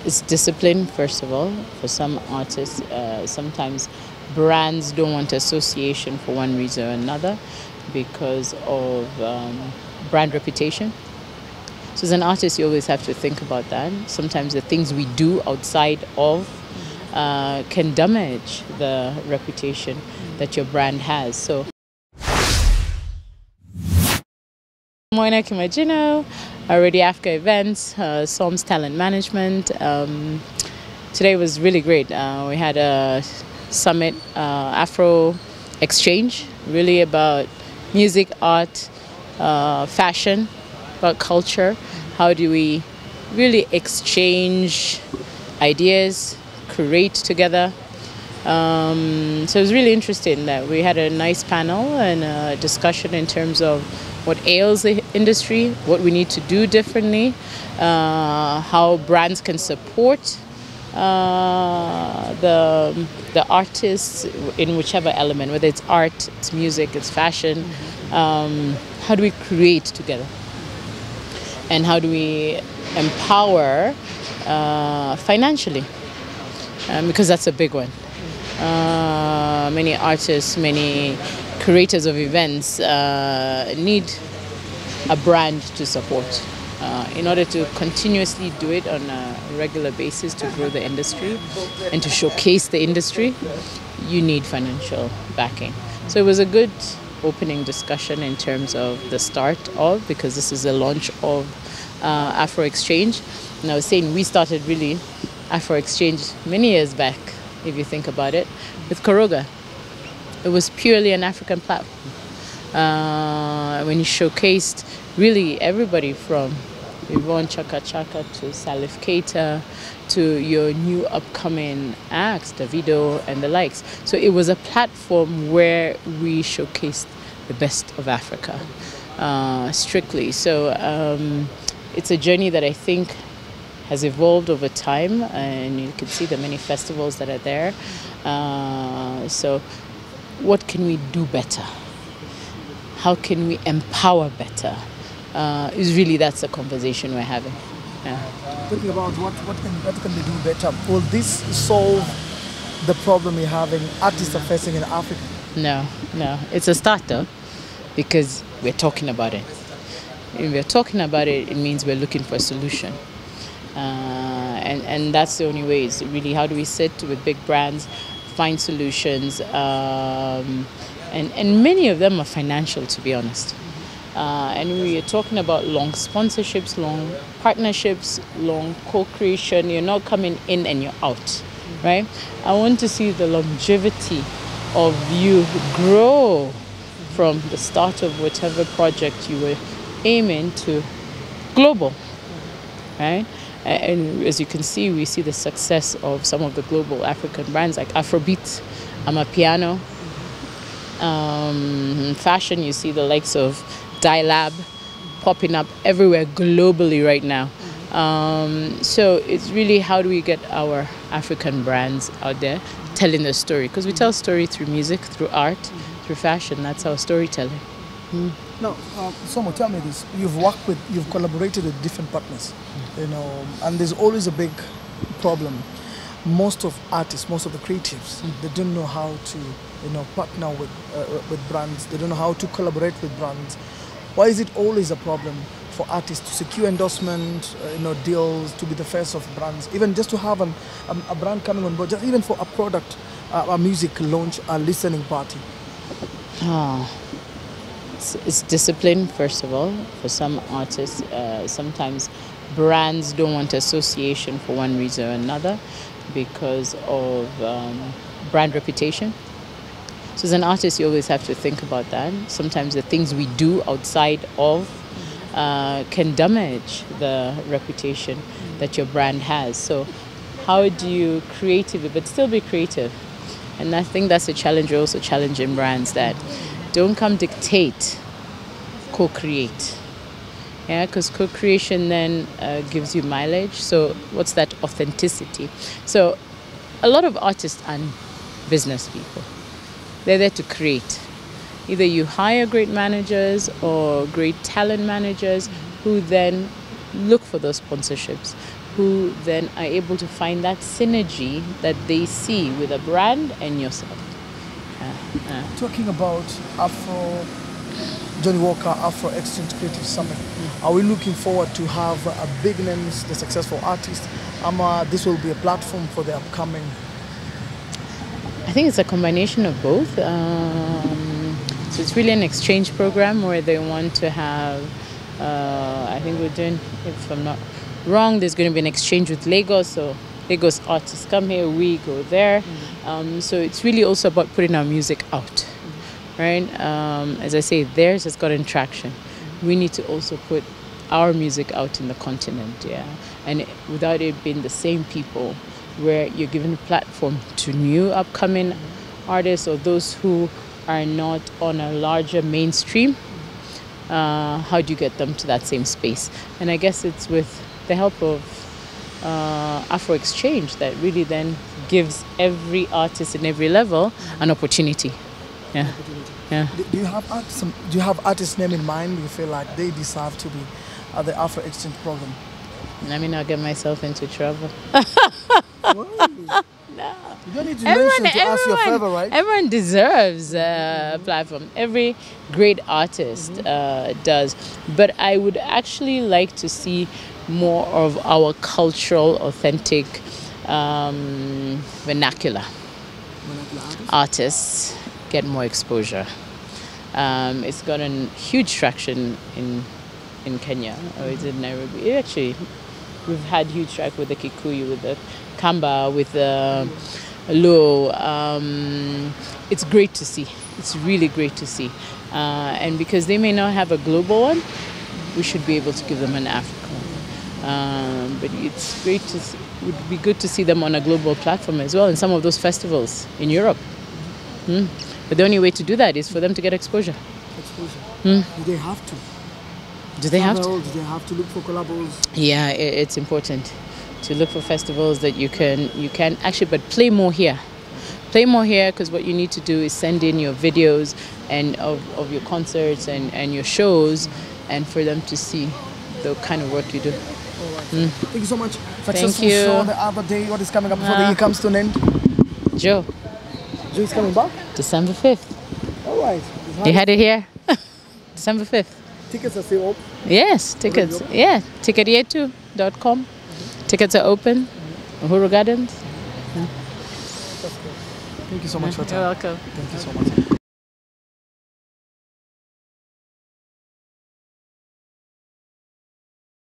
It's discipline, first of all. For some artists, sometimes brands don't want association for one reason or another because of brand reputation. So as an artist, you always have to think about that. Sometimes the things we do outside of can damage the reputation that your brand has. So Somoina, Kimojino, already Africa events, Som's talent management. Today was really great. We had a summit, Afro exchange, really about music, art, fashion, about culture. How do we really exchange ideas, create together? So it was really interesting that we had a nice panel and a discussion in terms of what ails the industry, what we need to do differently, how brands can support the artists in whichever element, whether it's art, it's music, it's fashion. How do we create together? And how do we empower financially? Because that's a big one. Many artists, many creators of events need a brand to support in order to continuously do it on a regular basis to grow the industry and to showcase the industry. You need financial backing. So it was a good opening discussion in terms of the start of, because this is the launch of Afro Exchange. And I was saying we started really Afro Exchange many years back, if you think about it, with Koroga. It was purely an African platform. When you showcased really everybody from Yvonne Chaka Chaka to Salif Keita to your new upcoming acts, Davido and the likes. So it was a platform where we showcased the best of Africa, strictly. So it's a journey that I think has evolved over time, and you can see the many festivals that are there. So what can we do better? How can we empower better? Is really that's the conversation we're having. Yeah. Thinking about what can we do better? Will this solve the problem we're having, artists are facing in Africa? No. It's a start though, because we're talking about it. If we're talking about it, it means we're looking for a solution. And that's the only way. Is really how do we sit with big brands, find solutions, and many of them are financial, to be honest. And we are talking about long sponsorships, long partnerships, long co-creation. You're not coming in and you're out, right? I want to see the longevity of you grow from the start of whatever project you were aiming to global, right? And as you can see, we see the success of some of the global African brands like Afrobeat, Amapiano. Fashion, you see the likes of Dye popping up everywhere globally right now. So it's really how do we get our African brands out there telling the story? Because we tell story through music, through art, through fashion. That's our storytelling. Now, Somo, tell me this. You've collaborated with different partners, and there's always a big problem. Most of artists, most of the creatives, they don't know how to, partner with brands. They don't know how to collaborate with brands. Why is it always a problem for artists to secure endorsement, deals, to be the face of brands, even just to have a brand coming on board, just even for a product, a music launch, a listening party? It's discipline, first of all. For some artists, sometimes brands don't want association for one reason or another because of brand reputation. So as an artist, you always have to think about that. Sometimes the things we do outside of can damage the reputation that your brand has. So how do you creatively, but still be creative? And I think that's a challenge. We're also challenging brands that don't come dictate, co-create. Yeah, because co-creation then gives you mileage. So what's that authenticity? So a lot of artists are business people. They're there to create. Either you hire great managers or great talent managers who then look for those sponsorships, who then are able to find that synergy that they see with a brand and yourself. Talking about Johnny Walker Afro Exchange Creative Summit, are we looking forward to have a big names, the successful artists? This will be a platform for the upcoming. I think it's a combination of both. So it's really an exchange program where they want to have, I think we're doing, if I'm not wrong, there's going to be an exchange with Lagos. So Lagos artists come here, we go there. So it's really also about putting our music out, right? As I say, theirs has gotten traction. We need to also put our music out in the continent, and without it being the same people, where you're giving a platform to new upcoming artists or those who are not on a larger mainstream. How do you get them to that same space? And I guess it's with the help of Afro Exchange that really then gives every artist in every level an opportunity. Yeah. Do you have artists' name in mind? Do you feel like they deserve to be at the Afro Exchange program? Let me not get myself into trouble. No. You don't need to mention to ask your favor, right? Everyone deserves a platform. Every great artist does. But I would actually like to see more of our cultural, authentic, vernacular artists get more exposure. It's gotten huge traction in Kenya, or is it Nairobi? Actually, we've had huge track with the Kikuyu, with the Kamba, with the Luo. It's great to see. It's really great to see. And because they may not have a global one, we should be able to give them an African one. But it's great to see, it would be good to see them on a global platform as well in some of those festivals in Europe. But the only way to do that is for them to get exposure. Do they have to? Do they have to? Do they have to look for collabos? Yeah, it's important to look for festivals that you can actually, but play more here. Play more here, because what you need to do is send in your videos and of your concerts and your shows, and for them to see the kind of work you do. All right. Thank you so much. Successful Thank you. show the other day. What is coming up before the year comes to an end? Joe. Joe is coming back? December 5th. All right. You had it here? December 5th. Tickets are still open? Yes, tickets. Yeah, ticketyetu.com. Tickets are open. Uhuru Gardens. Thank you so much for your time. You're welcome. Thank you so much.